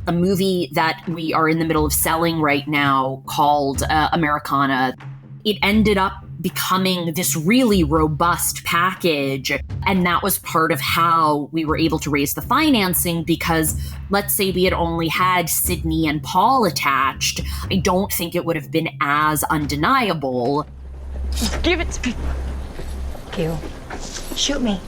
a movie that we are in the middle of selling right now called Americana. It ended up becoming this really robust package. And that was part of how we were able to raise the financing, because let's say we had only had Sydney and Paul attached, I don't think it would have been as undeniable. Give it to me. You. Shoot me.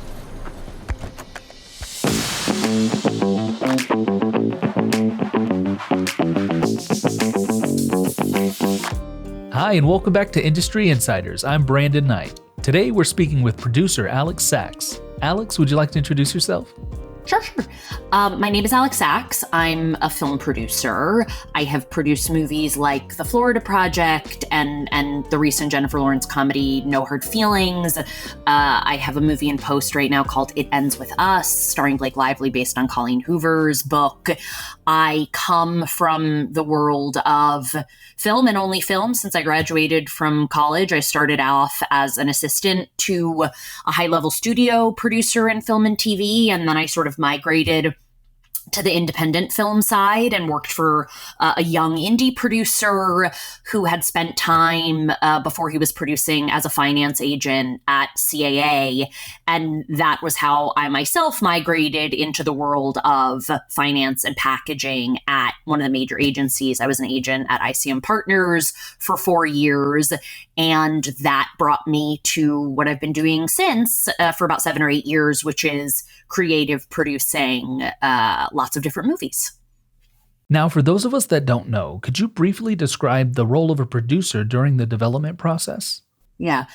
Hi, and welcome back to Industry Insiders. I'm Brandon Knight. Today, we're speaking with producer Alex Sachs. Alex, would you like to introduce yourself? Sure. My name is Alex Sachs. I'm a film producer. I have produced movies like The Florida Project and the recent Jennifer Lawrence comedy No Hard Feelings. I have a movie in post right now called It Ends With Us, starring Blake Lively, based on Colleen Hoover's book. I come from the world of film and only film. Since I graduated from college, I started off as an assistant to a high-level studio producer in film and TV, and then I sort of migrated to the independent film side and worked for a young indie producer who had spent time before he was producing as a finance agent at CAA. And that was how I myself migrated into the world of finance and packaging at one of the major agencies. I was an agent at ICM Partners for 4 years. And that brought me to what I've been doing since for about 7 or 8 years, which is creative producing lots of different movies. Now, for those of us that don't know, could you briefly describe the role of a producer during the development process? Yeah.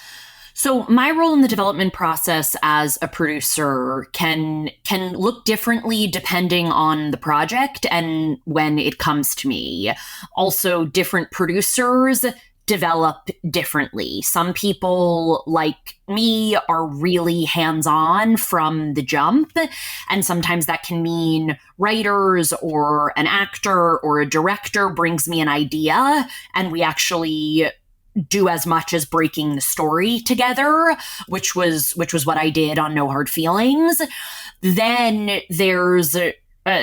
So my role in the development process as a producer can look differently depending on the project and when it comes to me. Also, different producers develop differently. Some people, like me, are really hands-on from the jump, and sometimes that can mean writers or an actor or a director brings me an idea, and we actually do as much as breaking the story together, which was what I did on No Hard Feelings. Then there's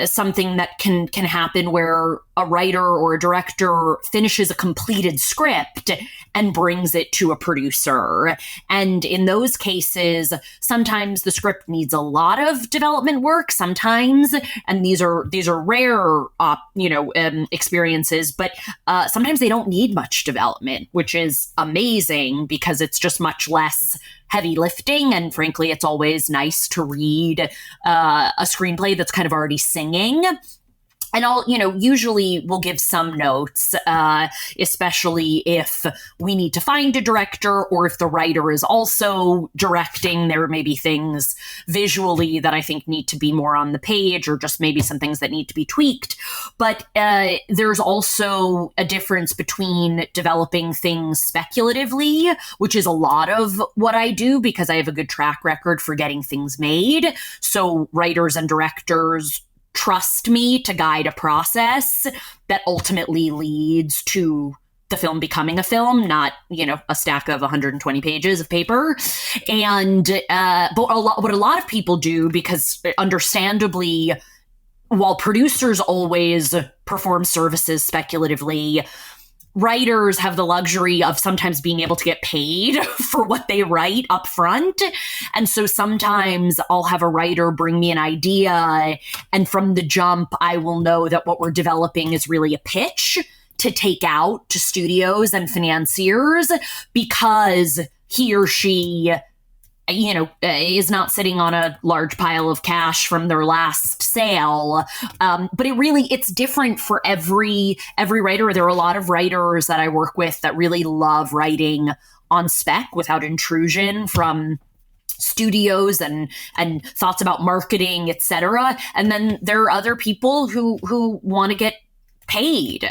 something that can happen where a writer or a director finishes a completed script and brings it to a producer. And in those cases, sometimes the script needs a lot of development work, sometimes, and these are rare, experiences, but sometimes they don't need much development, which is amazing because it's just much less heavy lifting. And frankly, it's always nice to read a screenplay that's kind of already singing. And I'll, usually we'll give some notes, especially if we need to find a director or if the writer is also directing. There may be things visually that I think need to be more on the page, or just maybe some things that need to be tweaked. But there's also a difference between developing things speculatively, which is a lot of what I do because I have a good track record for getting things made. So writers and directors trust me to guide a process that ultimately leads to the film becoming a film, not, a stack of 120 pages of paper. And but what a lot of people do, because understandably, while producers always perform services speculatively, writers have the luxury of sometimes being able to get paid for what they write up front. And so sometimes I'll have a writer bring me an idea, and from the jump, I will know that what we're developing is really a pitch to take out to studios and financiers, because he or she is not sitting on a large pile of cash from their last sale. But it's different for every writer. There are a lot of writers that I work with that really love writing on spec without intrusion from studios and thoughts about marketing, etc. And then there are other people who want to get paid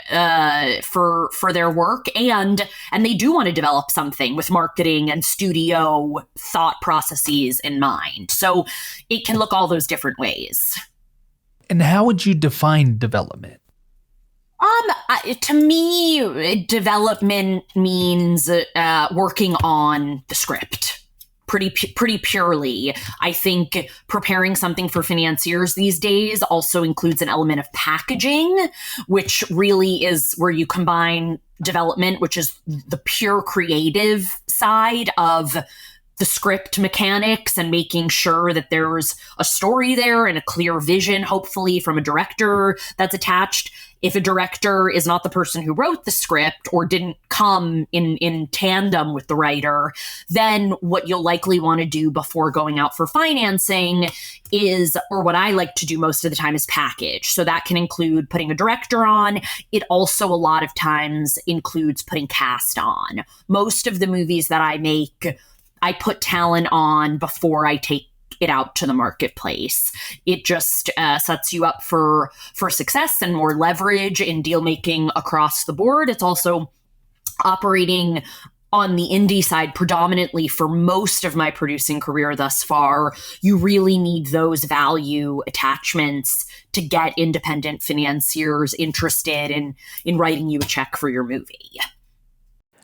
for their work, and they do want to develop something with marketing and studio thought processes in mind. So it can look all those different ways. And how would you define development? To me, development means working on the script pretty purely. I think preparing something for financiers these days also includes an element of packaging, which really is where you combine development, which is the pure creative side of the script mechanics and making sure that there's a story there and a clear vision, hopefully from a director that's attached. If a director is not the person who wrote the script or didn't come in tandem with the writer, then what you'll likely want to do before going out for financing is, or what I like to do most of the time, is package. So that can include putting a director on. It also a lot of times includes putting cast on. Most of the movies that I make, I put talent on before I take it out to the marketplace. It just sets you up for success and more leverage in deal making across the board. It's also operating on the indie side predominantly for most of my producing career thus far. You really need those value attachments to get independent financiers interested in writing you a check for your movie.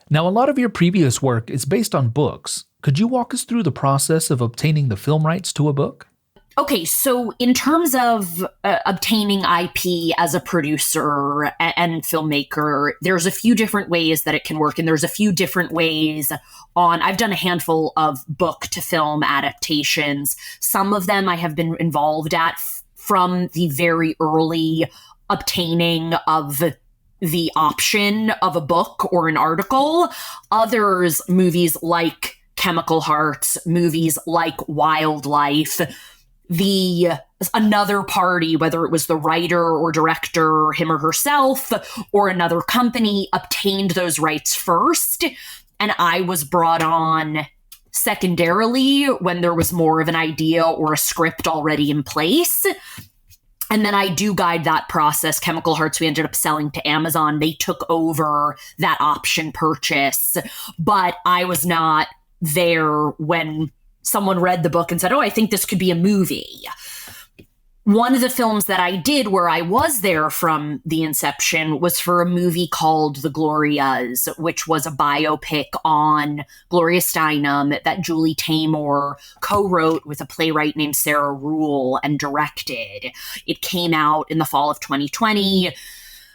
Now, a lot of your previous work is based on books. Could you walk us through the process of obtaining the film rights to a book? Okay, so in terms of obtaining IP as a producer and filmmaker, there's a few different ways that it can work, and there's a few different ways I've done a handful of book to film adaptations. Some of them I have been involved at from the very early obtaining of the option of a book or an article. Others, movies like Chemical Hearts, movies like Wildlife, another party, whether it was the writer or director, him or herself, or another company, obtained those rights first. And I was brought on secondarily when there was more of an idea or a script already in place. And then I do guide that process. Chemical Hearts, we ended up selling to Amazon. They took over that option purchase, but I was not there when someone read the book and said, oh, I think this could be a movie. One of the films that I did where I was there from the inception was for a movie called The Glorias, which was a biopic on Gloria Steinem that Julie Taymor co-wrote with a playwright named Sarah Rule and directed. It came out in the fall of 2020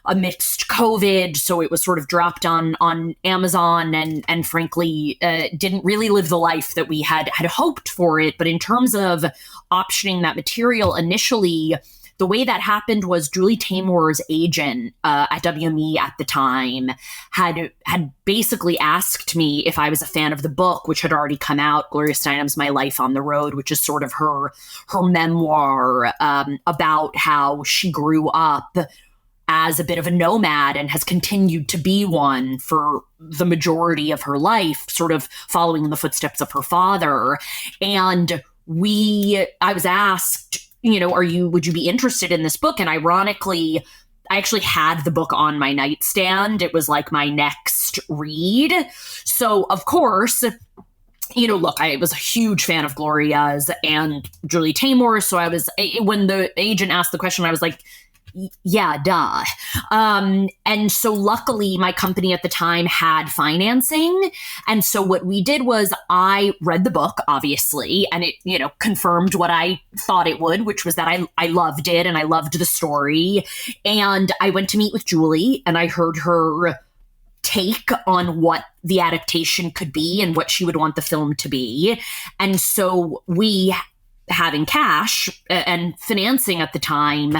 amidst COVID, so it was sort of dropped on Amazon and frankly didn't really live the life that we had hoped for it. But in terms of optioning that material initially, the way that happened was Julie Taymor's agent at WME at the time had basically asked me if I was a fan of the book, which had already come out, Gloria Steinem's My Life on the Road, which is sort of her memoir about how she grew up as a bit of a nomad and has continued to be one for the majority of her life, sort of following in the footsteps of her father. And I was asked, would you be interested in this book? And ironically, I actually had the book on my nightstand. It was like my next read. So of course, look, I was a huge fan of Gloria's and Julie Taymor. So when the agent asked the question, I was like, yeah, duh. And so luckily my company at the time had financing. And so what we did was I read the book, obviously, and it, confirmed what I thought it would, which was that I loved it and I loved the story. And I went to meet with Julie and I heard her take on what the adaptation could be and what she would want the film to be. And so we, having cash and financing at the time,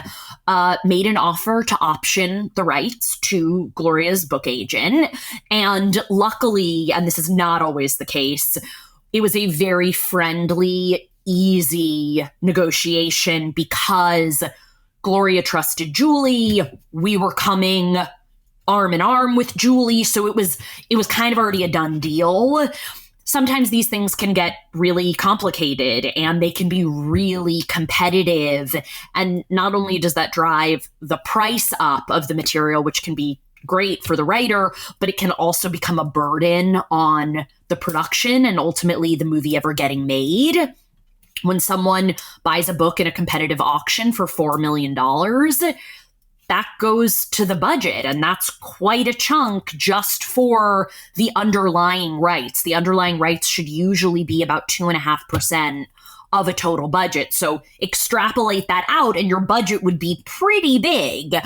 made an offer to option the rights to Gloria's book agent. And luckily, and this is not always the case, it was a very friendly, easy negotiation because Gloria trusted Julie. We were coming arm in arm with Julie. So it was kind of already a done deal. Sometimes these things can get really complicated and they can be really competitive. And not only does that drive the price up of the material, which can be great for the writer, but it can also become a burden on the production and ultimately the movie ever getting made. When someone buys a book in a competitive auction for $4 million, that goes to the budget, and that's quite a chunk just for the underlying rights. The underlying rights should usually be about 2.5% of a total budget. So extrapolate that out and your budget would be pretty big.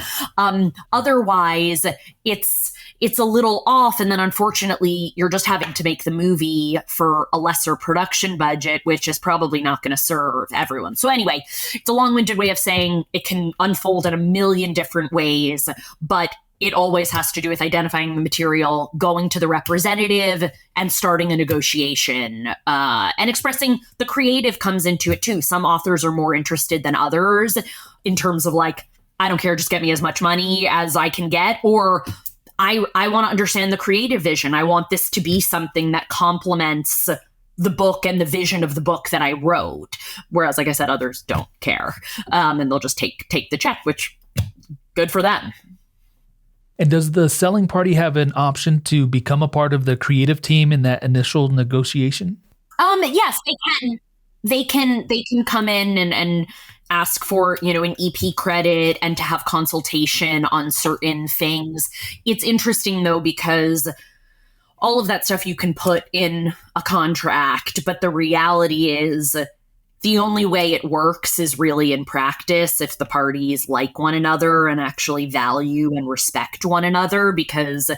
Otherwise, it's a little off. And then unfortunately, you're just having to make the movie for a lesser production budget, which is probably not going to serve everyone. So anyway, it's a long-winded way of saying it can unfold in a million different ways, but it always has to do with identifying the material, going to the representative, and starting a negotiation. And expressing the creative comes into it too. Some authors are more interested than others in terms of like, I don't care, just get me as much money as I can get, or I want to understand the creative vision. I want this to be something that complements the book and the vision of the book that I wrote. Whereas, like I said, others don't care. And they'll just take the check, which good for them. And does the selling party have an option to become a part of the creative team in that initial negotiation? Yes, they can. They can come in and ask for, an EP credit and to have consultation on certain things. It's interesting though, because all of that stuff you can put in a contract, but the reality is the only way it works is really in practice if the parties like one another and actually value and respect one another, because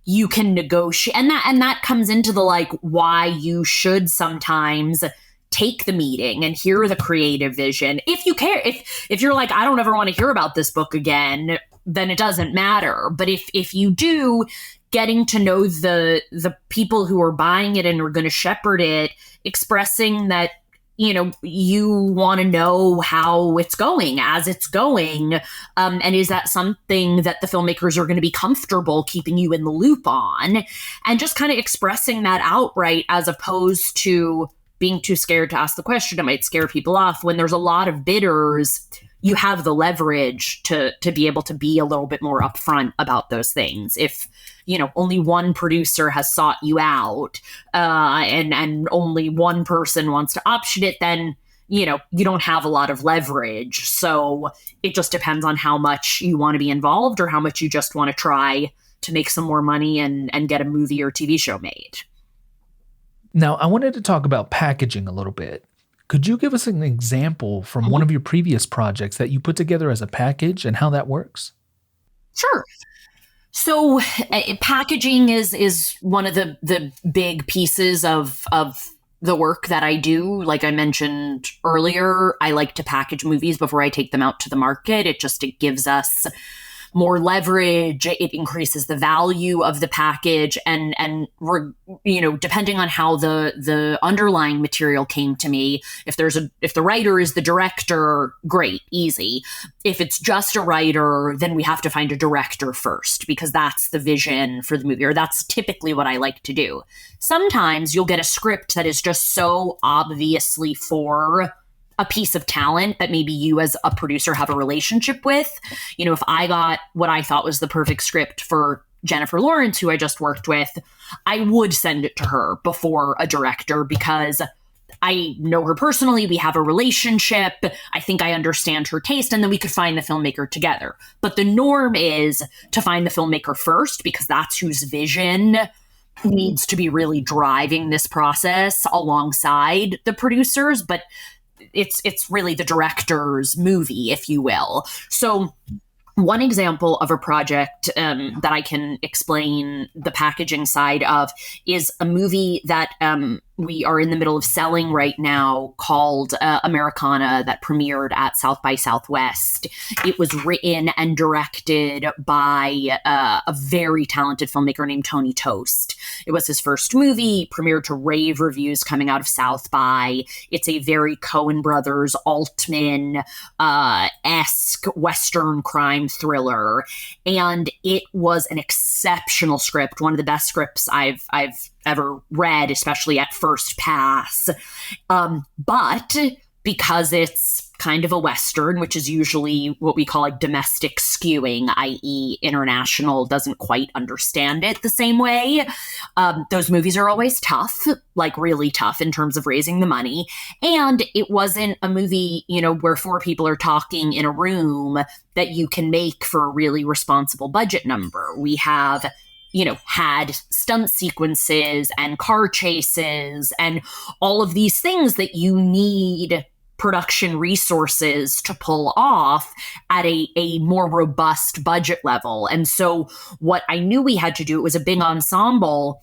you can negotiate. And that comes into the like why you should sometimes take the meeting and hear the creative vision. If you care, if you're like, I don't ever want to hear about this book again, then it doesn't matter. But if you do, getting to know the people who are buying it and are going to shepherd it, expressing that you want to know how it's going as it's going. And is that something that the filmmakers are going to be comfortable keeping you in the loop on? And just kind of expressing that outright, as opposed to being too scared to ask the question. It might scare people off. When there's a lot of bidders, you have the leverage to be able to be a little bit more upfront about those things. If only one producer has sought you out, and only one person wants to option it, then you don't have a lot of leverage. So it just depends on how much you want to be involved or how much you just want to try to make some more money and get a movie or TV show made. Now, I wanted to talk about packaging a little bit. Could you give us an example from one of your previous projects that you put together as a package and how that works? Sure. So packaging is one of the big pieces of the work that I do. Like I mentioned earlier, I like to package movies before I take them out to the market. It gives us more leverage. It increases the value of the package, and depending on how the underlying material came to me. If the writer is the director, great, easy. If it's just a writer, then we have to find a director first, because that's the vision for the movie, or that's typically what I like to do. Sometimes you'll get a script that is just so obviously for a piece of talent that maybe you as a producer have a relationship with. If I got what I thought was the perfect script for Jennifer Lawrence, who I just worked with, I would send it to her before a director, because I know her personally. We have a relationship. I think I understand her taste, and then we could find the filmmaker together. But the norm is to find the filmmaker first, because that's whose vision needs to be really driving this process alongside the producers. But it's really the director's movie, if you will. So one example of a project that I can explain the packaging side of is a movie that we are in the middle of selling right now called Americana, that premiered at South by Southwest. It was written and directed by a very talented filmmaker named Tony Toast. It was his first movie, premiered to rave reviews coming out of South by. It's a very Coen Brothers, Altman-esque Western crime thriller, and it was an exceptional script, one of the best scripts I've ever read, especially at first pass. But because it's kind of a Western, which is usually what we call like domestic skewing, i.e. international doesn't quite understand it the same way. Those movies are always tough, like really tough in terms of raising the money. And it wasn't a movie, where four people are talking in a room that you can make for a really responsible budget number. We have had stunt sequences and car chases and all of these things that you need production resources to pull off at a more robust budget level. And so what I knew we had to do, it was a big ensemble.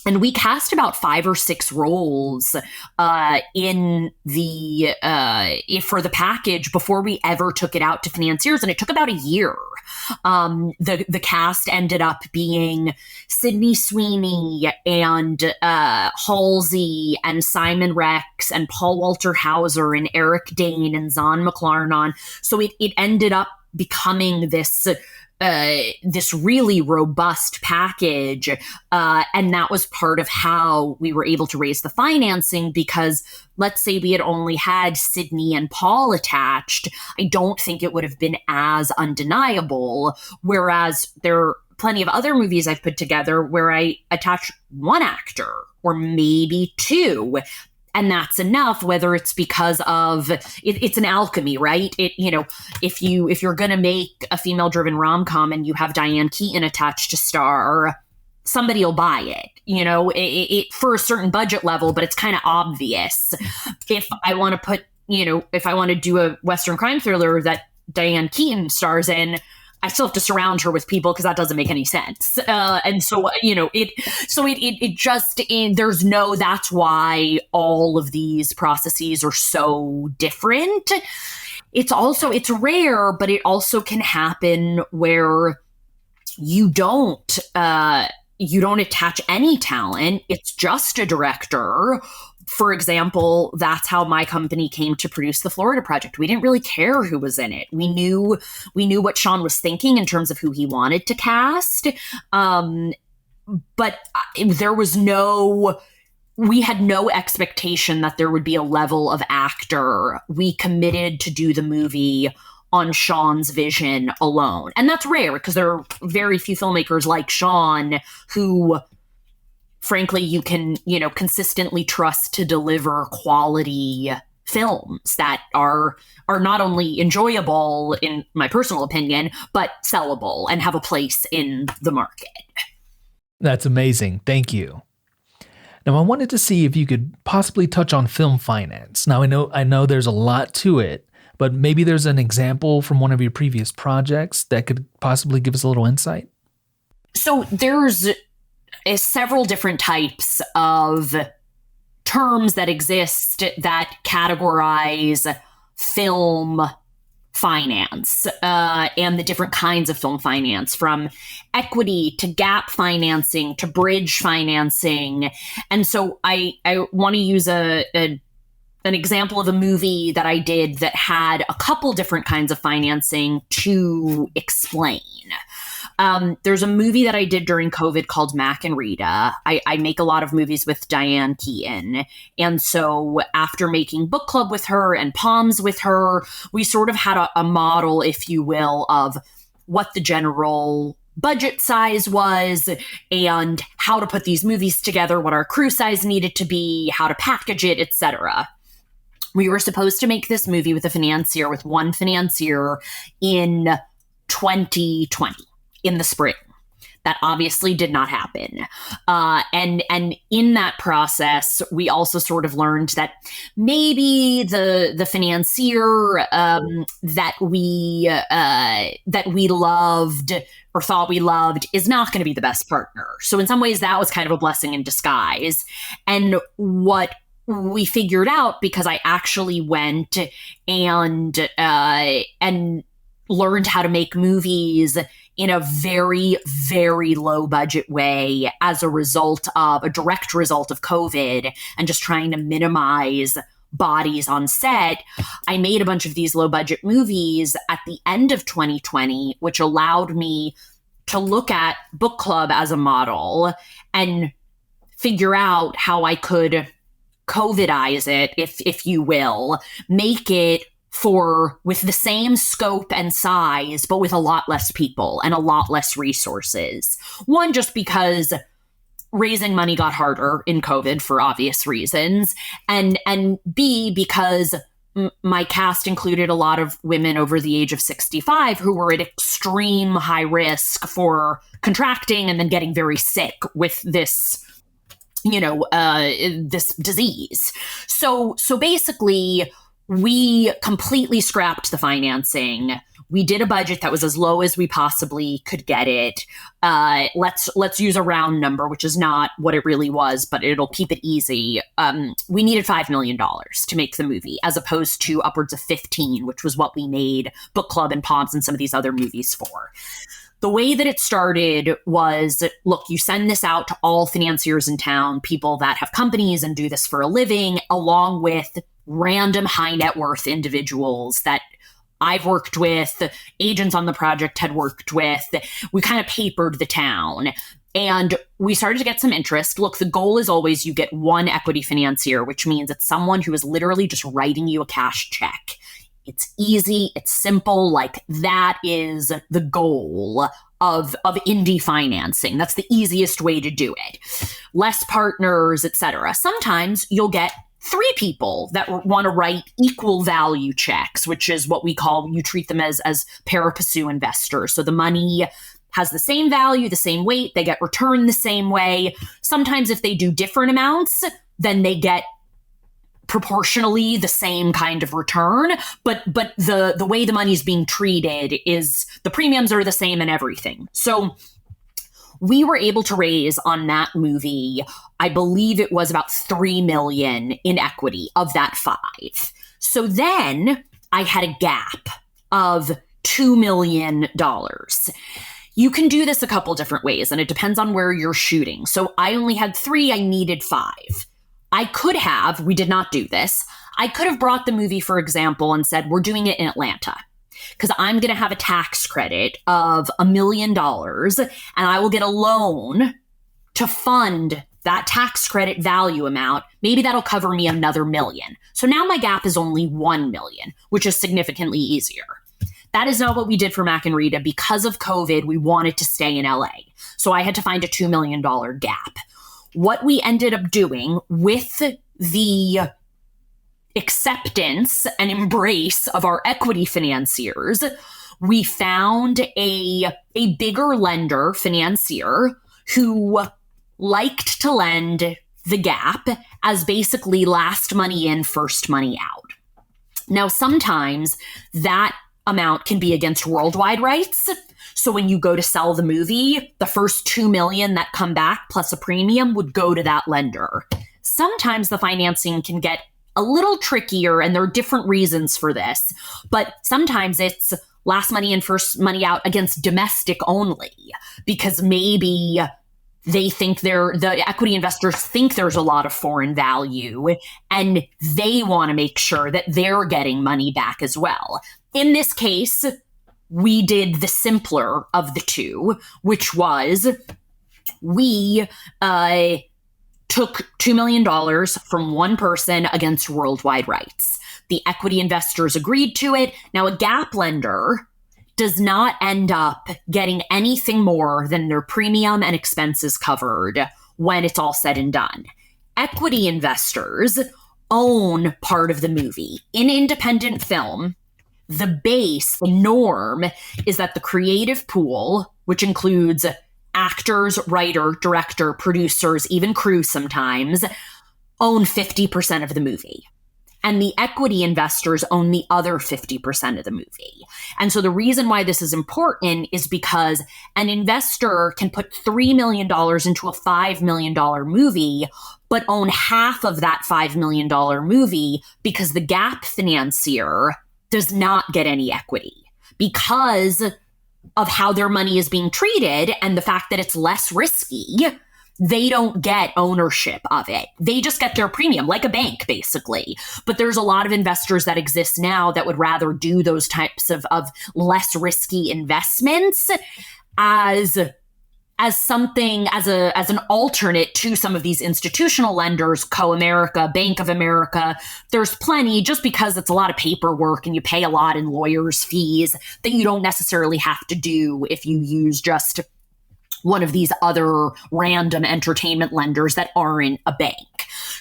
And we cast about 5 or 6 roles in the for the package before we ever took it out to financiers, and it took about a year. The cast ended up being Sydney Sweeney and Halsey and Simon Rex and Paul Walter Hauser and Eric Dane and Zahn McLarnon. So it ended up becoming this really robust package. And that was part of how we were able to raise the financing, because let's say we had only had Sydney and Paul attached, I don't think it would have been as undeniable. Whereas there are plenty of other movies I've put together where I attach one actor or maybe 2. And that's enough, whether it's because of it's an alchemy, right? If you're going to make a female-driven rom-com and you have Diane Keaton attached to star, somebody will buy it, it for a certain budget level, but it's kind of obvious. If I want to put, if I want to do a Western crime thriller that Diane Keaton stars in, I still have to surround her with people because that doesn't make any sense. And so, that's why all of these processes are so different. It's rare, but it also can happen where you don't attach any talent. It's just a director. For example, that's how my company came to produce the Florida Project. We didn't really care who was in it. We knew what Sean was thinking in terms of who he wanted to cast. But we had no expectation that there would be a level of actor. We committed to do the movie on Sean's vision alone. And that's rare because there are very few filmmakers like Sean who, frankly, you can, consistently trust to deliver quality films that are not only enjoyable, in my personal opinion, but sellable and have a place in the market. That's amazing. Thank you. Now, I wanted to see if you could possibly touch on film finance. Now, I know there's a lot to it, but maybe there's an example from one of your previous projects that could possibly give us a little insight. So there's several different types of terms that exist that categorize film finance and the different kinds of film finance, from equity to gap financing to bridge financing. And so I want to use an example of a movie that I did that had a couple different kinds of financing to explain. There's a movie that I did during COVID called Mac and Rita. I make a lot of movies with Diane Keaton. And so after making book club with her and Palms with her, we sort of had a model, if you will, of what the general budget size was and how to put these movies together, what our crew size needed to be, how to package it, etc. We were supposed to make this movie with one financier in 2020. In the spring. That obviously did not happen. And in that process, we also sort of learned that maybe the financier that we loved or thought we loved is not going to be the best partner. So in some ways, that was kind of a blessing in disguise. And what we figured out, because I actually went and learned how to make movies in a very, very low budget way as a direct result of COVID and just trying to minimize bodies on set. I made a bunch of these low budget movies at the end of 2020, which allowed me to look at book club as a model and figure out how I could COVIDize it, if you will, make it with the same scope and size, but with a lot less people and a lot less resources. One, just because raising money got harder in COVID for obvious reasons, and B, because my cast included a lot of women over the age of 65 who were at extreme high risk for contracting and then getting very sick with this, this disease. So basically, we completely scrapped the financing. We did a budget that was as low as we possibly could get it. Let's use a round number, which is not what it really was, but it'll keep it easy. We needed $5 million to make the movie, as opposed to upwards of 15, which was what we made Book Club and Palms and some of these other movies for. The way that it started was, look, you send this out to all financiers in town, people that have companies and do this for a living, along with random high net worth individuals that I've worked with, agents on the project had worked with. We kind of papered the town and we started to get some interest. Look, the goal is always you get one equity financier, which means it's someone who is literally just writing you a cash check. It's easy, it's simple. Like, that is the goal of indie financing. That's the easiest way to do it. Less partners, etc. Sometimes you'll get 3 people that want to write equal value checks, which is what we call, you treat them as pari passu investors. So the money has the same value, the same weight, they get returned the same way. Sometimes if they do different amounts, then they get proportionally the same kind of return, but the way the money is being treated is the premiums are the same and everything. So we were able to raise on that movie, I believe it was about $3 million in equity of that 5. So then I had a gap of $2 million. You can do this a couple different ways, and it depends on where you're shooting. So I only had 3, I needed 5. We did not do this. I could have brought the movie, for example, and said, we're doing it in Atlanta, because I'm going to have a tax credit of $1 million and I will get a loan to fund that tax credit value amount. Maybe that'll cover me another $1 million. So now my gap is only $1 million, which is significantly easier. That is not what we did for Mac and Rita. Because of COVID, we wanted to stay in LA. So I had to find a $2 million gap. What we ended up doing with the acceptance and embrace of our equity financiers, we found a bigger lender financier who liked to lend the gap as basically last money in, first money out. Now, sometimes that amount can be against worldwide rights. So when you go to sell the movie, the first $2 million that come back plus a premium would go to that lender. Sometimes the financing can get a little trickier, and there are different reasons for this, but sometimes it's last money in, first money out against domestic only, because maybe they think the equity investors think there's a lot of foreign value and they want to make sure that they're getting money back as well. In this case, we did the simpler of the two, which was we took $2 million from one person against worldwide rights. The equity investors agreed to it. Now, a gap lender does not end up getting anything more than their premium and expenses covered when it's all said and done. Equity investors own part of the movie. In independent film, the base, the norm, is that the creative pool, which includes actors, writer, director, producers, even crew sometimes, own 50% of the movie. And the equity investors own the other 50% of the movie. And so the reason why this is important is because an investor can put $3 million into a $5 million movie, but own half of that $5 million movie because the gap financier does not get any equity because of how their money is being treated and the fact that it's less risky. They don't get ownership of it. They just get their premium, like a bank, basically. But there's a lot of investors that exist now that would rather do those types of less risky investments as as something, as an alternate to some of these institutional lenders, Co-America, Bank of America. There's plenty, just because it's a lot of paperwork and you pay a lot in lawyers' fees, that you don't necessarily have to do if you use just one of these other random entertainment lenders that aren't a bank.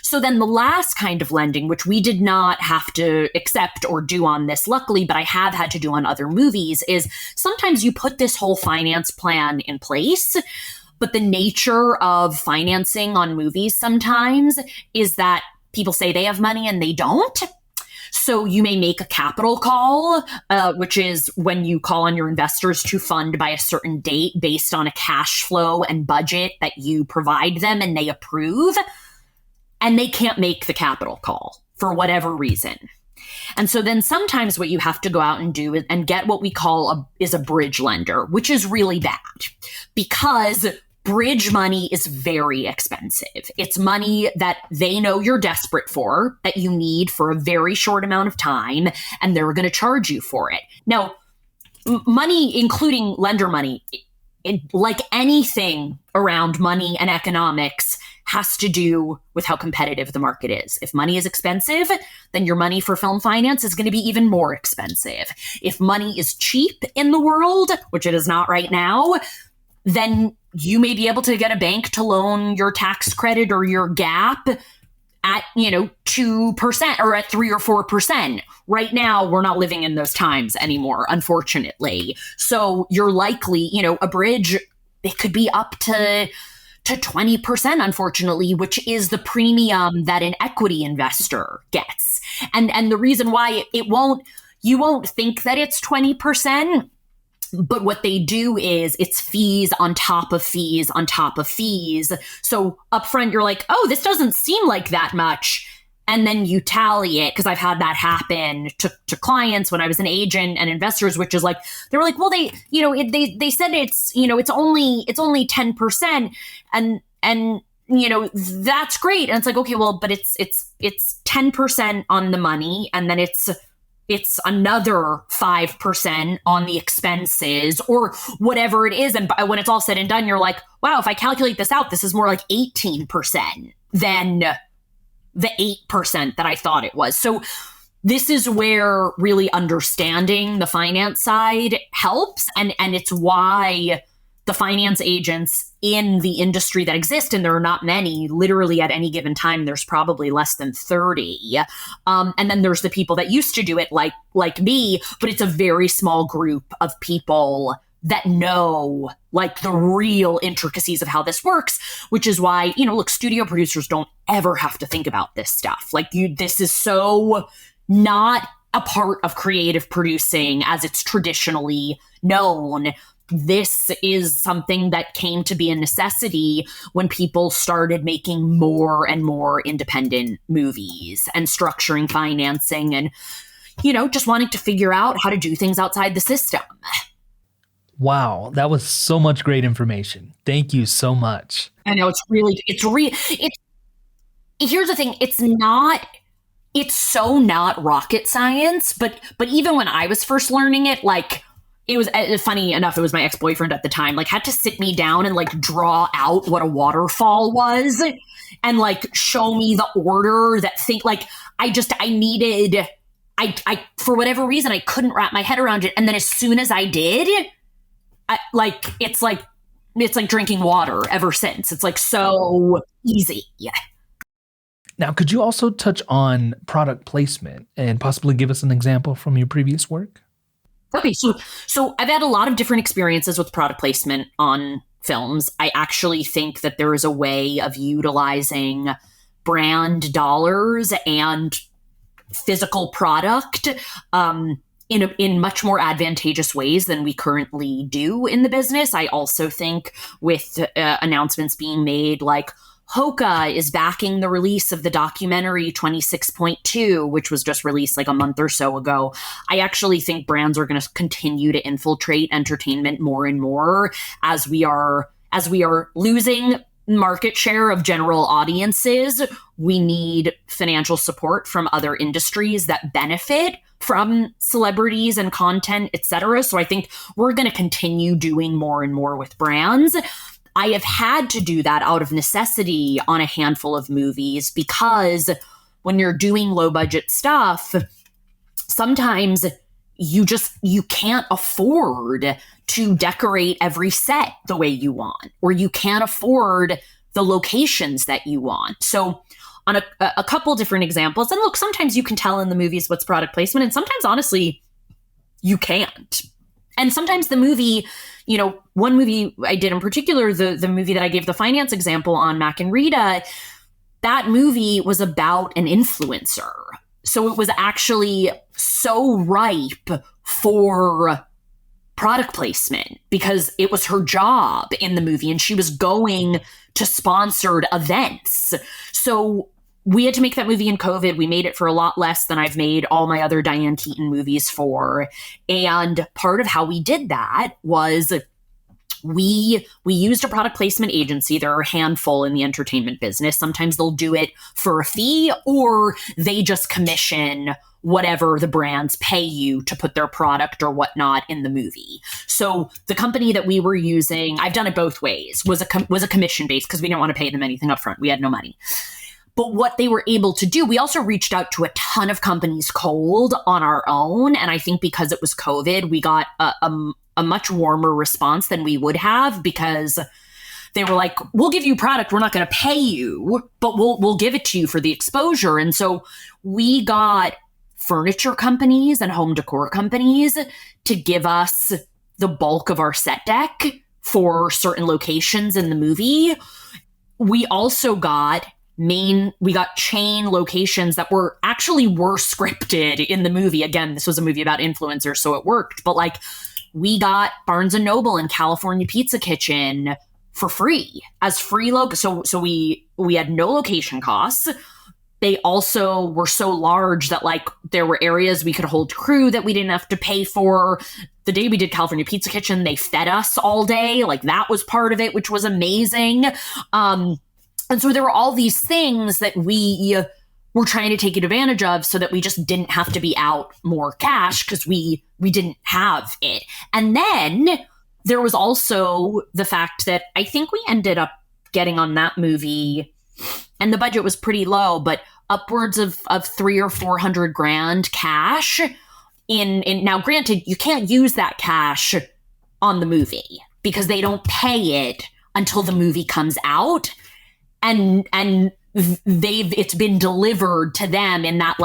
So then the last kind of lending, which we did not have to accept or do on this, luckily, but I have had to do on other movies, is sometimes you put this whole finance plan in place, but the nature of financing on movies sometimes is that people say they have money and they don't. So you may make a capital call, which is when you call on your investors to fund by a certain date based on a cash flow and budget that you provide them and they approve. And they can't make the capital call for whatever reason. And so then sometimes what you have to go out and do is, and get what we call is a bridge lender, which is really bad because bridge money is very expensive. It's money that they know you're desperate for, that you need for a very short amount of time, and they're going to charge you for it. Now, money, including lender money, like anything around money and economics, has to do with how competitive the market is. If money is expensive, then your money for film finance is going to be even more expensive. If money is cheap in the world, which it is not right now, then you may be able to get a bank to loan your tax credit or your gap at, 2% or at 3 or 4%. Right now, we're not living in those times anymore, unfortunately. So you're likely, a bridge, it could be up to 20%, unfortunately, which is the premium that an equity investor gets. And the reason why you won't think that it's 20%, but what they do is it's fees on top of fees on top of fees. So upfront, you're like, oh, this doesn't seem like that much. And then you tally it, because I've had that happen to clients when I was an agent and investors, which is like, they were like, well, they said it's, it's only 10%. And that's great. And it's like, okay, well, but it's 10% on the money. And then it's another 5% on the expenses or whatever it is. And when it's all said and done, you're like, wow, if I calculate this out, this is more like 18% than the 8% that I thought it was. So this is where really understanding the finance side helps. And it's why the finance agents in the industry that exist, and there are not many, literally at any given time, there's probably less than 30. And then there's the people that used to do it like me, but it's a very small group of people that know like the real intricacies of how this works, which is why, look, studio producers don't ever have to think about this stuff. This is so not a part of creative producing as it's traditionally known. This is something that came to be a necessity when people started making more and more independent movies and structuring financing and, just wanting to figure out how to do things outside the system. Wow, that was so much great information. Thank you so much. I know here's the thing. It's so not rocket science, but even when I was first learning it, it was funny enough. It was my ex-boyfriend at the time, had to sit me down and draw out what a waterfall was and show me the order I for whatever reason, I couldn't wrap my head around it. And then as soon as I did, it's like drinking water ever since. It's so easy. Yeah. Now, could you also touch on product placement and possibly give us an example from your previous work? Okay, so I've had a lot of different experiences with product placement on films. I actually think that there is a way of utilizing brand dollars and physical product in much more advantageous ways than we currently do in the business. I also think with announcements being made like Hoka is backing the release of the documentary 26.2, which was just released a month or so ago. I actually think brands are going to continue to infiltrate entertainment more and more as we are losing market share of general audiences. We need financial support from other industries that benefit from celebrities and content, etc. So I think we're going to continue doing more and more with brands. I have had to do that out of necessity on a handful of movies, because when you're doing low budget stuff, sometimes you can't afford to decorate every set the way you want, or you can't afford the locations that you want. So on a couple different examples, and look, sometimes you can tell in the movies what's product placement, and sometimes honestly you can't. And sometimes the movie, one movie I did in particular, the movie that I gave the finance example on, Mac and Rita, that movie was about an influencer. So it was actually so ripe for product placement because it was her job in the movie and she was going to sponsored events. So we had to make that movie in COVID. We made it for a lot less than I've made all my other Diane Keaton movies for. And part of how we did that was we used a product placement agency. There are a handful in the entertainment business. Sometimes they'll do it for a fee, or they just commission whatever the brands pay you to put their product or whatnot in the movie. So the company that we were using, I've done it both ways, was a commission based because we didn't want to pay them anything up front. We had no money. But what they were able to do, we also reached out to a ton of companies cold on our own. And I think because it was COVID, we got a much warmer response than we would have, because they were like, we'll give you product. We're not going to pay you, but we'll give it to you for the exposure. And so we got furniture companies and home decor companies to give us the bulk of our set deck for certain locations in the movie. We also got chain locations that were scripted in the movie. Again, this was a movie about influencers, so it worked. But we got Barnes and Noble and California Pizza Kitchen for free as free logo. So we had no location costs. They also were so large that there were areas we could hold crew that we didn't have to pay for. The day we did California Pizza Kitchen, they fed us all day. That was part of it, which was amazing. And so there were all these things that we were trying to take advantage of so that we just didn't have to be out more cash because we didn't have it. And then there was also the fact that I think we ended up getting on that movie, and the budget was pretty low, but upwards of $300,000 or $400,000 cash. Now, granted, you can't use that cash on the movie because they don't pay it until the movie comes out. And it's been delivered to them in that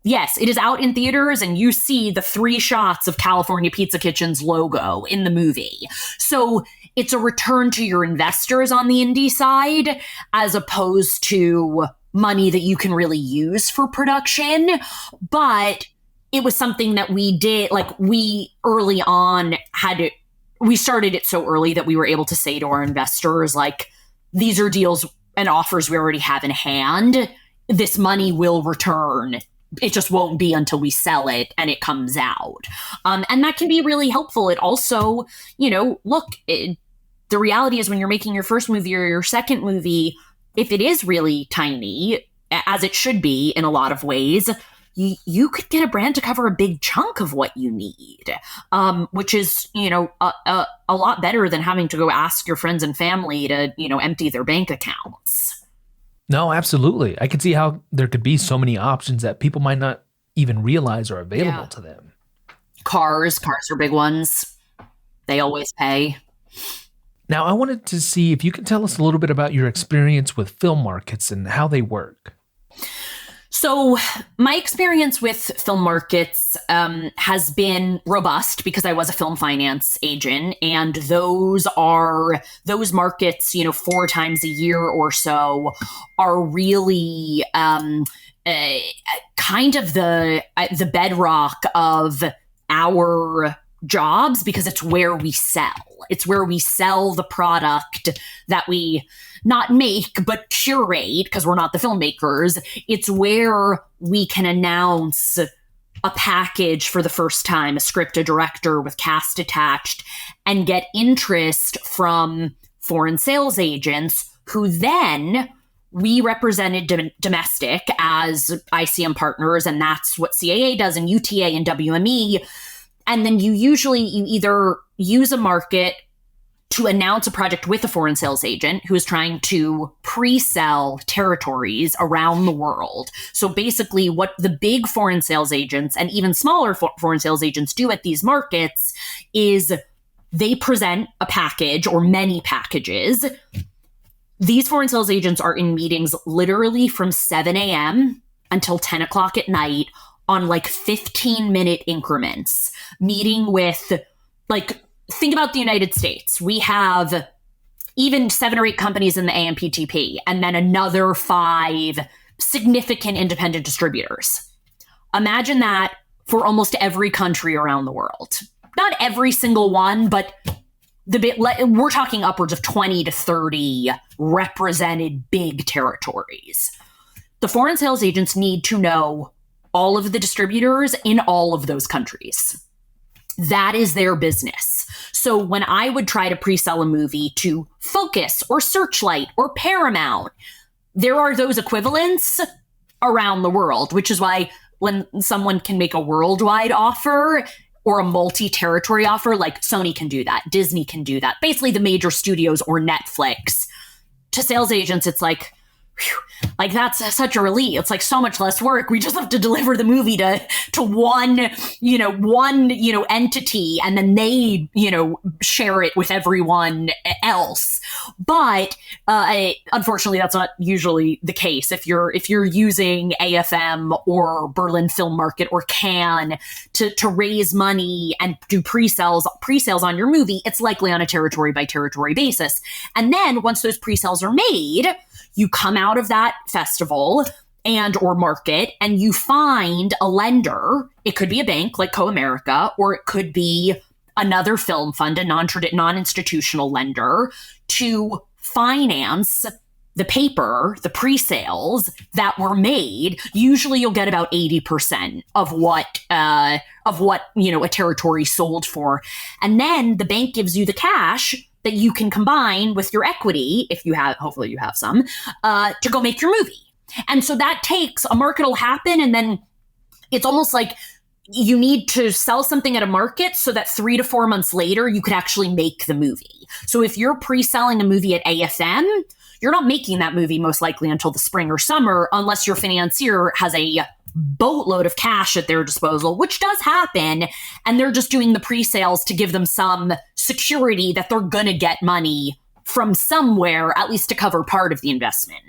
yes, it is out in theaters and you see the 3 shots of California Pizza Kitchen's logo in the movie. So it's a return to your investors on the indie side as opposed to money that you can really use for production. But it was something that we did, we early on we started it so early that we were able to say to our investors, these are deals and offers we already have in hand. This money will return. It just won't be until we sell it and it comes out. And that can be really helpful. It also, the reality is when you're making your first movie or your second movie, if it is really tiny, as it should be in a lot of ways, you could get a brand to cover a big chunk of what you need, which is, a lot better than having to go ask your friends and family to, empty their bank accounts. No, absolutely. I can see how there could be so many options that people might not even realize are available to them. Cars are big ones. They always pay. Now, I wanted to see if you could tell us a little bit about your experience with film markets and how they work. So my experience with film markets has been robust because I was a film finance agent, and those markets, 4 times a year or so, are really kind of the bedrock of our jobs because it's where we sell. It's where we sell the product that we not make, but curate, because we're not the filmmakers. It's where we can announce a package for the first time, a script, a director with cast attached, and get interest from foreign sales agents who then we represented domestic as ICM partners, and that's what CAA does, and UTA and WME. And then you either use a market to announce a project with a foreign sales agent who is trying to pre-sell territories around the world. So basically what the big foreign sales agents and even smaller foreign sales agents do at these markets is they present a package or many packages. These foreign sales agents are in meetings literally from 7 a.m. until 10 o'clock at night on like 15-minute increments, meeting with like, think about the United States. We have even 7 or 8 companies in the AMPTP and then another 5 significant independent distributors. Imagine that for almost every country around the world. Not every single one, but we're talking upwards of 20 to 30 represented big territories. The foreign sales agents need to know all of the distributors in all of those countries. That is their business. So when I would try to pre-sell a movie to Focus or Searchlight or Paramount, there are those equivalents around the world, which is why when someone can make a worldwide offer or a multi-territory offer, like Sony can do that, Disney can do that, basically the major studios or Netflix, to sales agents, it's like, whew, like that's such a relief. It's like so much less work. We just have to deliver the movie to one entity, and then they, share it with everyone else. But unfortunately, that's not usually the case. If you're using AFM or Berlin Film Market or Cannes to raise money and do pre-sales on your movie, it's likely on a territory by territory basis. And then once those pre-sales are made, you come out of that festival and or market and you find a lender. It could be a bank like Co-America, or it could be another film fund, a non-institutional lender, to finance the paper, the pre-sales that were made. Usually you'll get about 80% of what a territory sold for. And then the bank gives you the cash that you can combine with your equity, if you have, hopefully you have some, to go make your movie. And so that takes, a market will happen, and then it's almost like you need to sell something at a market so that 3 to 4 months later, you could actually make the movie. So if you're pre-selling a movie at AFM, you're not making that movie most likely until the spring or summer, unless your financier has a boatload of cash at their disposal, which does happen. And they're just doing the pre-sales to give them some security that they're going to get money from somewhere, at least to cover part of the investment.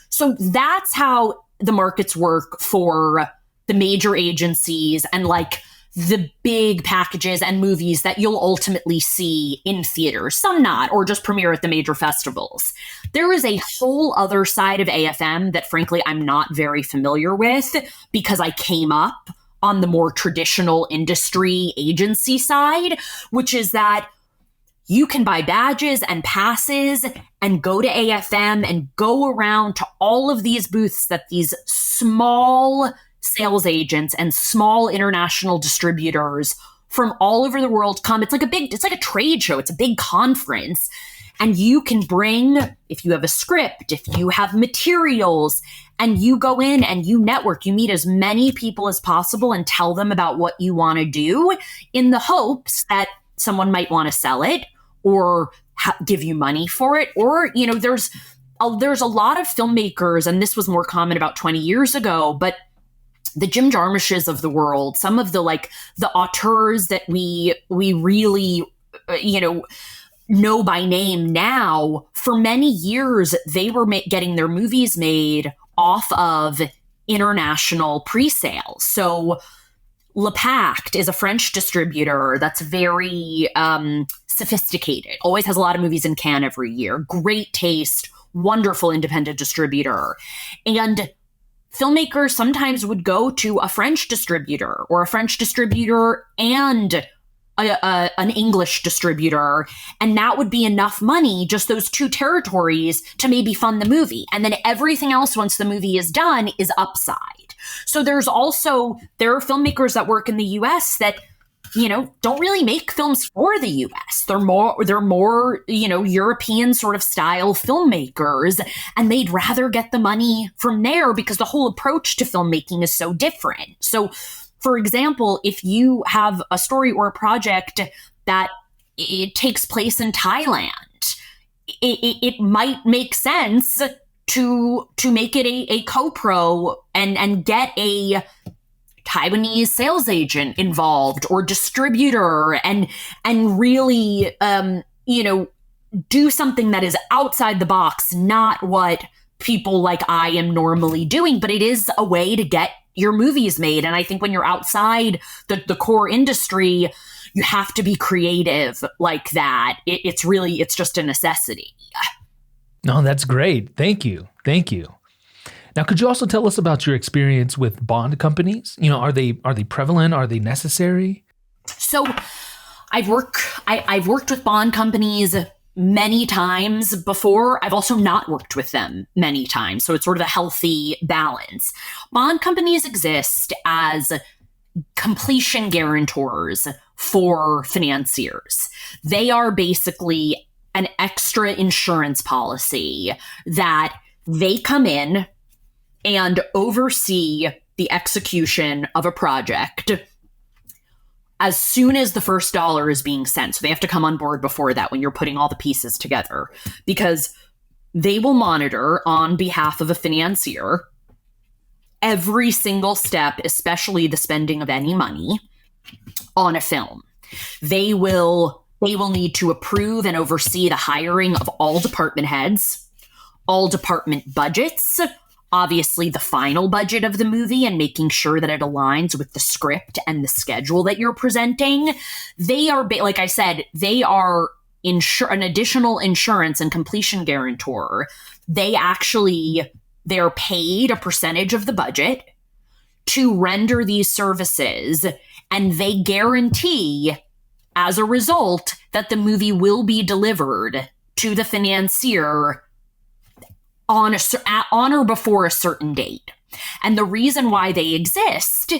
So that's how the markets work for the major agencies and like the big packages and movies that you'll ultimately see in theaters, some not, or just premiere at the major festivals. There is a whole other side of AFM that frankly I'm not very familiar with because I came up on the more traditional industry agency side, which is that you can buy badges and passes and go to AFM and go around to all of these booths that these small sales agents and small international distributors from all over the world come. It's like a trade show. It's a big conference. And you can bring, if you have a script, if you have materials, and you go in and you network, you meet as many people as possible and tell them about what you want to do in the hopes that someone might want to sell it or give you money for it. Or, there's a lot of filmmakers, and this was more common about 20 years ago, but the Jim Jarmushes of the world, some of the auteurs that we really, know by name now, for many years, they were getting their movies made off of international pre-sales. So Le Pacte is a French distributor that's very sophisticated, always has a lot of movies in Cannes every year, great taste, wonderful independent distributor. And filmmakers sometimes would go to a French distributor or a French distributor and an English distributor, and that would be enough money, just those 2 territories, to maybe fund the movie. And then everything else, once the movie is done, is upside. So there are filmmakers that work in the US that, don't really make films for the US. They're more, European sort of style filmmakers, and they'd rather get the money from there because the whole approach to filmmaking is so different. So, for example, if you have a story or a project that it takes place in Thailand. It might make sense to make it a co-pro and get a Taiwanese sales agent involved or distributor and really do something that is outside the box, not what people like I am normally doing, but it is a way to get your movies made. And I think when you're outside the core industry, you have to be creative like that. It's just a necessity. No, that's great. Thank you. Now, could you also tell us about your experience with bond companies? Are they prevalent? Are they necessary? So I've worked with bond companies many times before. I've also not worked with them many times. So it's sort of a healthy balance. Bond companies exist as completion guarantors for financiers. They are basically an extra insurance policy that they come in and oversee the execution of a project as soon as the first dollar is being sent. So they have to come on board before that when you're putting all the pieces together, because they will monitor on behalf of a financier every single step, especially the spending of any money on a film. They will need to approve and oversee the hiring of all department heads, all department budgets, obviously the final budget of the movie, and making sure that it aligns with the script and the schedule that you're presenting. They are, like I said, they are an additional insurance and completion guarantor. They're paid a percentage of the budget to render these services, and they guarantee, as a result, that the movie will be delivered to the financier on or before a certain date. And the reason why they exist,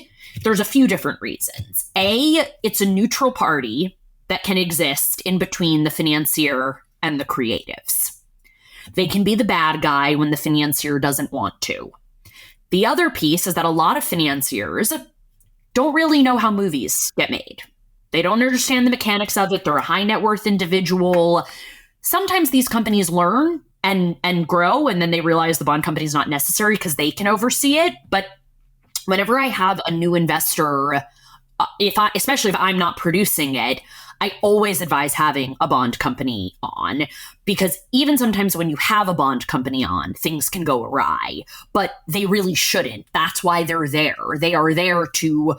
there's a few different reasons. A, it's a neutral party that can exist in between the financier and the creatives. They can be the bad guy when the financier doesn't want to. The other piece is that a lot of financiers don't really know how movies get made. They don't understand the mechanics of it. They're a high net worth individual. Sometimes these companies learn and grow, and then they realize the bond company is not necessary because they can oversee it. But whenever I have a new investor, especially if I'm not producing it, I always advise having a bond company on, because even sometimes when you have a bond company on, things can go awry, but they really shouldn't. That's why they're there. They are there to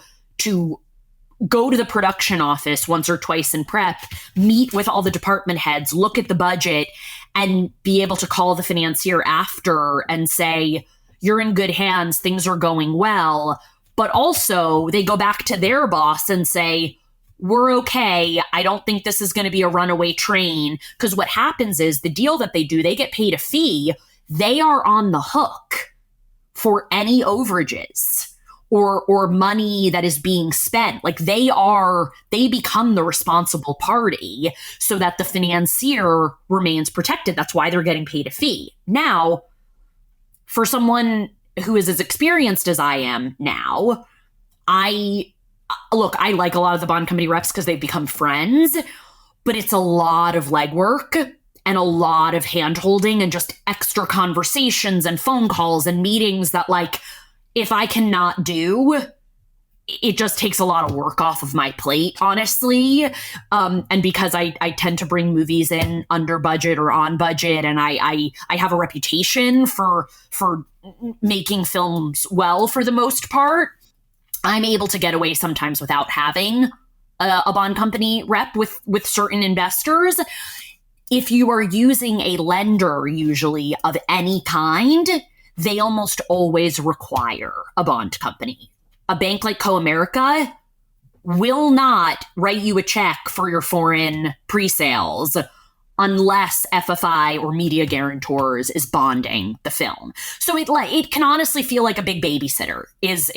go to the production office once or twice in prep, meet with all the department heads, look at the budget, and be able to call the financier after and say, you're in good hands, things are going well. But also they go back to their boss and say, we're okay. I don't think this is going to be a runaway train. Because what happens is the deal that they do, they get paid a fee. They are on the hook for any overages or money that is being spent. Like they become the responsible party so that the financier remains protected. That's why they're getting paid a fee. Now, for someone who is as experienced as I am now, I like a lot of the bond company reps because they've become friends, but it's a lot of legwork and a lot of hand-holding and just extra conversations and phone calls and meetings that, like, if I cannot do, it just takes a lot of work off of my plate, honestly. And because I tend to bring movies in under budget or on budget, and I have a reputation for making films well for the most part, I'm able to get away sometimes without having a bond company rep with certain investors. If you are using a lender, usually of any kind, they almost always require a bond company. A bank like Co-America will not write you a check for your foreign pre-sales unless FFI or media guarantors is bonding the film. So it can honestly feel like a big babysitter is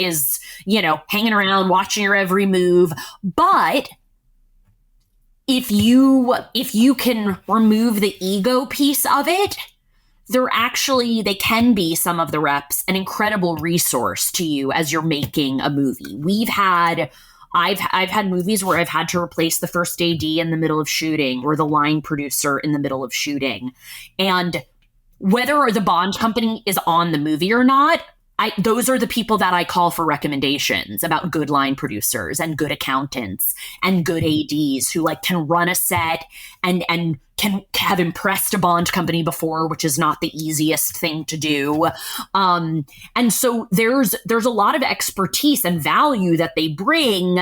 hanging around watching your every move. But if you can remove the ego piece of it, they can be, some of the reps, an incredible resource to you as you're making a movie. We've had I've had movies where I've had to replace the first AD in the middle of shooting or the line producer in the middle of shooting. And whether the bond company is on the movie or not, those are the people that I call for recommendations about good line producers and good accountants and good ADs who like can run a set and can have impressed a bond company before, which is not the easiest thing to do. And so there's a lot of expertise and value that they bring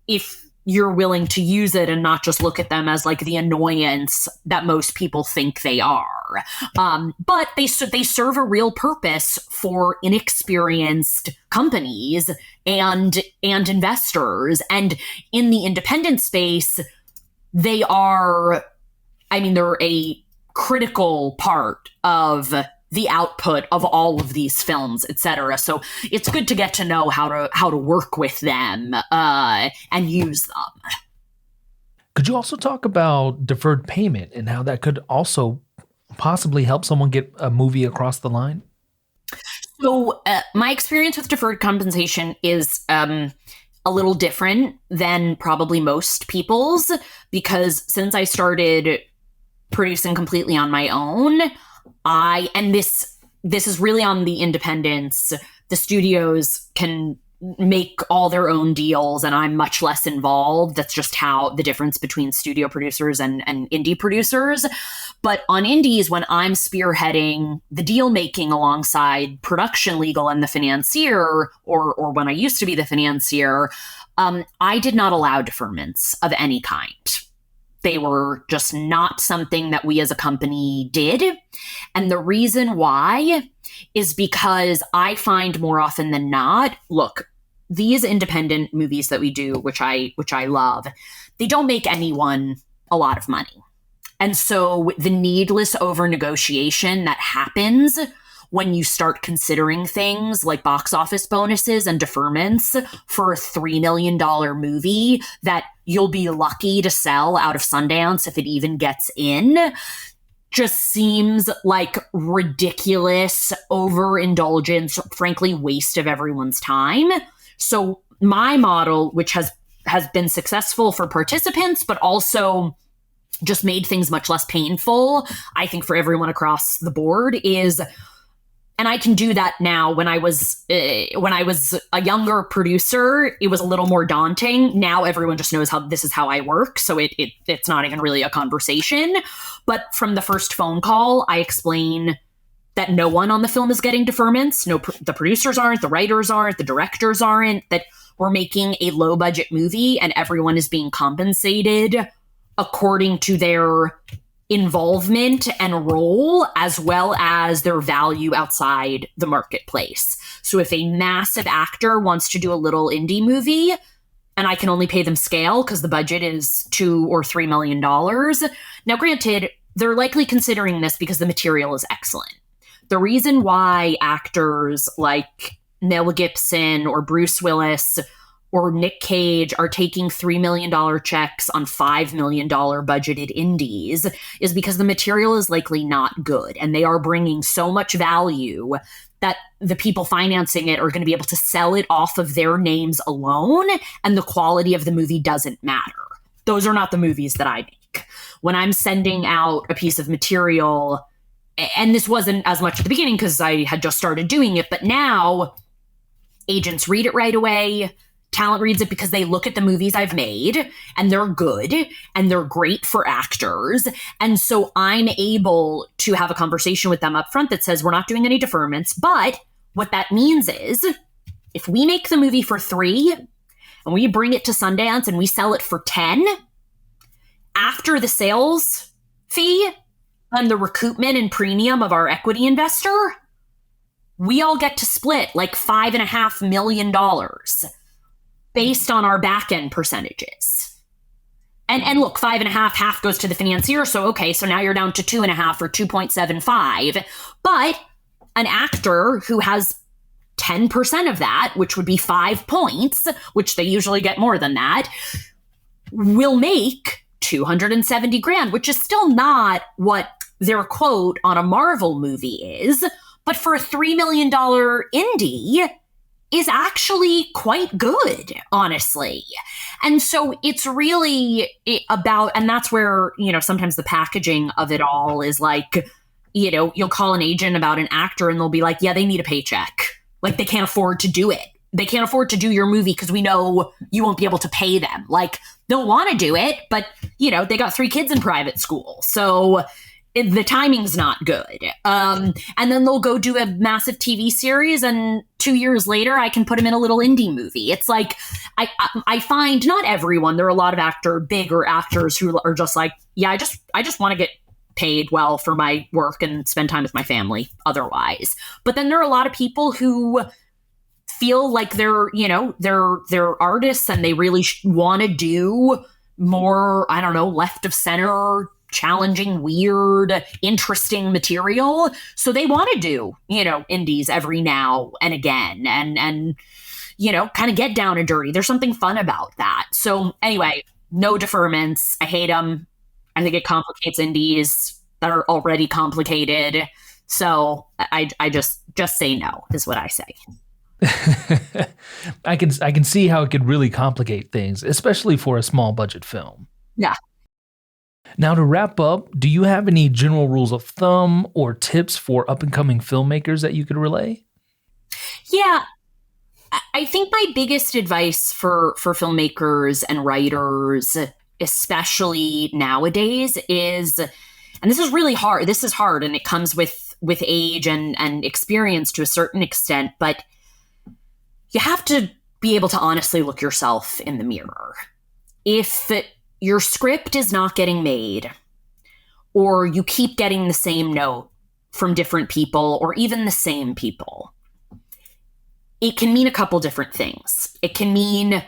if you're willing to use it and not just look at them as like the annoyance that most people think they are. But they serve a real purpose for inexperienced companies and investors. And in the independent space, they're a critical part of the output of all of these films, etc. So it's good to get to know how to work with them and use them. Could you also talk about deferred payment and how that could also possibly help someone get a movie across the line? So my experience with deferred compensation is a little different than probably most people's, because since I started producing completely on my own, this is really on the independents. The studios can make all their own deals and I'm much less involved. That's just how the difference between studio producers and indie producers. But on indies, when I'm spearheading the deal making alongside production, legal, and the financier, or when I used to be the financier, I did not allow deferments of any kind. They were just not something that we as a company did. And the reason why is because I find more often than not, look, these independent movies that we do, which I love, they don't make anyone a lot of money. And so the needless over negotiation that happens when you start considering things like box office bonuses and deferments for a $3 million movie that you'll be lucky to sell out of Sundance if it even gets in, just seems like ridiculous overindulgence, frankly, waste of everyone's time. So my model, which has been successful for participants, but also just made things much less painful, I think, for everyone across the board is, and I can do that now. When I was a younger producer, it was a little more daunting. Now everyone just knows this is how I work, so it's not even really a conversation. But from the first phone call, I explain that no one on the film is getting deferments. The producers aren't, the writers aren't, the directors aren't. That we're making a low budget movie and everyone is being compensated according to their involvement and role, as well as their value outside the marketplace. So if a massive actor wants to do a little indie movie and I can only pay them scale because the budget is $2 or $3 million. Now, granted, they're likely considering this because the material is excellent. The reason why actors like Mel Gibson or Bruce Willis or Nick Cage are taking $3 million checks on $5 million budgeted indies is because the material is likely not good, and they are bringing so much value that the people financing it are going to be able to sell it off of their names alone, and the quality of the movie doesn't matter. Those are not the movies that I make. When I'm sending out a piece of material, and this wasn't as much at the beginning because I had just started doing it, but now agents read it right away. Talent reads it because they look at the movies I've made and they're good and they're great for actors. And so I'm able to have a conversation with them up front that says, we're not doing any deferments. But what that means is if we make the movie for $3 and we bring it to Sundance and we sell it for $10, after the sales fee and the recoupment and premium of our equity investor, we all get to split like $5.5 million based on our back end percentages. And look, 5.5, half goes to the financier. So, okay, so now you're down to 2.5 or 2.75. But an actor who has 10% of that, which would be 5 points, which they usually get more than that, will make $270,000, which is still not what their quote on a Marvel movie is. But for a $3 million indie, is actually quite good, honestly. And so it's really about, and that's where, sometimes the packaging of it all is like, you'll call an agent about an actor and they'll be like, yeah, they need a paycheck. Like they can't afford to do it. They can't afford to do your movie because we know you won't be able to pay them. Like they'll want to do it, but they got 3 kids in private school. So the timing's not good. And then they'll go do a massive TV series and 2 years later I can put them in a little indie movie. It's like, I find not everyone, there are a lot of bigger actors who are just like, yeah, I just want to get paid well for my work and spend time with my family otherwise. But then there are a lot of people who feel like they're artists and they really want to do more, I don't know, left of center, challenging, weird, interesting material. So they want to do, indies every now and again and kind of get down and dirty. There's something fun about that. So anyway, no deferments. I hate them. I think it complicates indies that are already complicated. So I just say no is what I say. I can see how it could really complicate things, especially for a small budget film. Yeah. Now, to wrap up, do you have any general rules of thumb or tips for up-and-coming filmmakers that you could relay? Yeah. I think my biggest advice for filmmakers and writers, especially nowadays, is, and this is really hard. This is hard, and it comes with age and experience to a certain extent, but you have to be able to honestly look yourself in the mirror. If your script is not getting made, or you keep getting the same note from different people, or even the same people, it can mean a couple different things. It can mean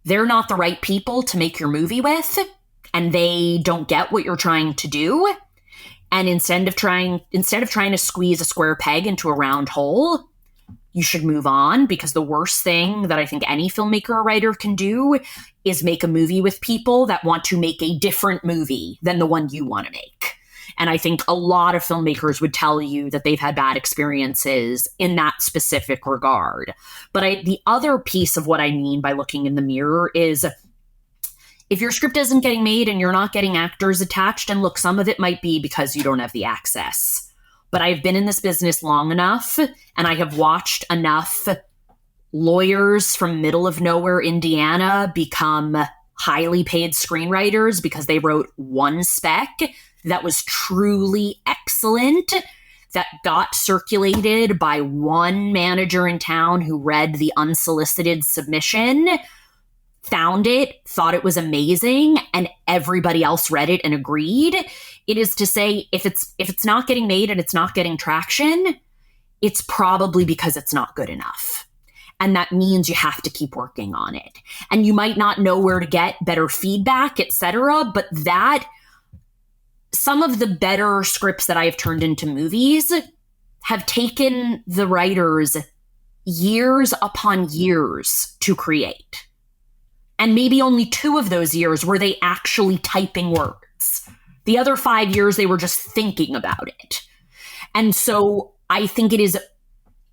they're not the right people to make your movie with, and they don't get what you're trying to do. And instead of trying to squeeze a square peg into a round hole, you should move on, because the worst thing that I think any filmmaker or writer can do is make a movie with people that want to make a different movie than the one you want to make. And I think a lot of filmmakers would tell you that they've had bad experiences in that specific regard. But the other piece of what I mean by looking in the mirror is, if your script isn't getting made and you're not getting actors attached, and look, some of it might be because you don't have the access. But I've been in this business long enough, and I have watched enough lawyers from middle of nowhere Indiana become highly paid screenwriters because they wrote one spec that was truly excellent, that got circulated by one manager in town who read the unsolicited submission, found it, thought it was amazing, and everybody else read it and agreed. It is to say, if it's not getting made and it's not getting traction, it's probably because it's not good enough. And that means you have to keep working on it. And you might not know where to get better feedback, etc., but that some of the better scripts that I have turned into movies have taken the writers years upon years to create. And maybe only 2 of those years were they actually typing words. The other 5 years, they were just thinking about it. And so I think it is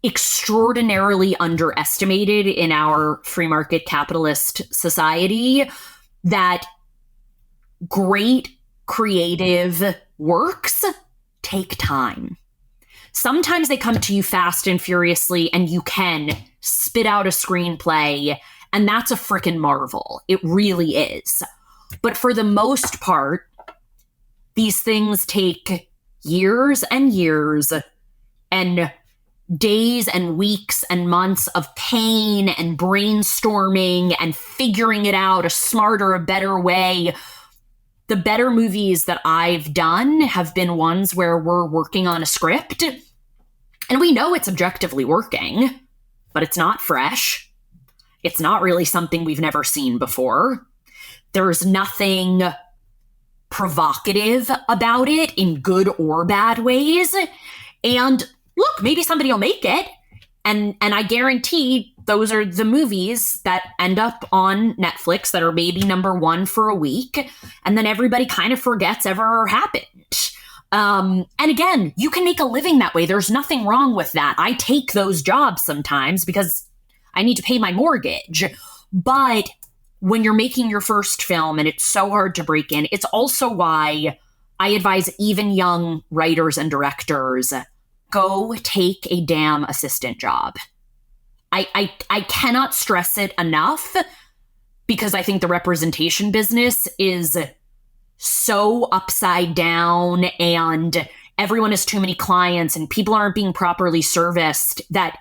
extraordinarily underestimated in our free market capitalist society that great creative works take time. Sometimes they come to you fast and furiously, and you can spit out a screenplay, and that's a frickin' marvel. It really is. But for the most part, these things take years and years and days and weeks and months of pain and brainstorming and figuring it out, a smarter, a better way. The better movies that I've done have been ones where we're working on a script and we know it's objectively working, but it's not fresh. It's not really something we've never seen before. There's nothing provocative about it in good or bad ways. And look, maybe somebody will make it. And I guarantee those are the movies that end up on Netflix that are maybe number 1 for a week. And then everybody kind of forgets ever happened. And again, you can make a living that way. There's nothing wrong with that. I take those jobs sometimes because I need to pay my mortgage. But when you're making your first film and it's so hard to break in, it's also why I advise even young writers and directors, go take a damn assistant job. I cannot stress it enough, because I think the representation business is so upside down and everyone has too many clients and people aren't being properly serviced, that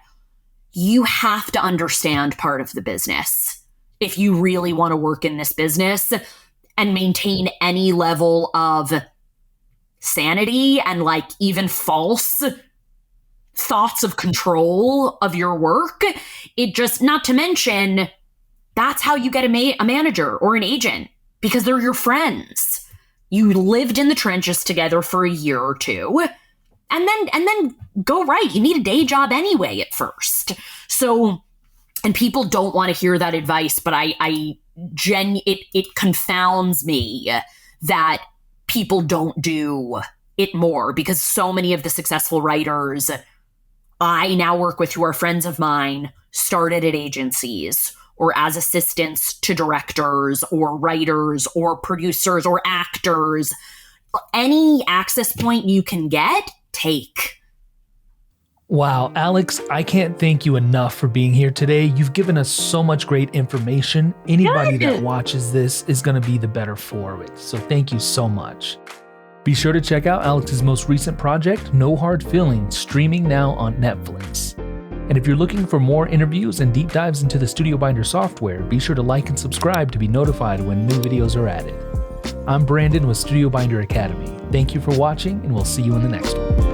you have to understand part of the business if you really want to work in this business and maintain any level of sanity and like even false thoughts of control of your work. It just, not to mention, that's how you get a manager or an agent, because they're your friends. You lived in the trenches together for a year or two, and then go right. You need a day job anyway at first. So, and people don't want to hear that advice, but it confounds me that people don't do it more, because so many of the successful writers I now work with who are friends of mine started at agencies or as assistants to directors or writers or producers or actors. Any access point you can get, take. Wow, Alex, I can't thank you enough for being here today. You've given us so much great information. Anybody that watches this is going to be the better for it. So thank you so much. Be sure to check out Alex's most recent project, No Hard Feelings, streaming now on Netflix. And if you're looking for more interviews and deep dives into the StudioBinder software, be sure to like and subscribe to be notified when new videos are added. I'm Brandon with StudioBinder Academy. Thank you for watching, and we'll see you in the next one.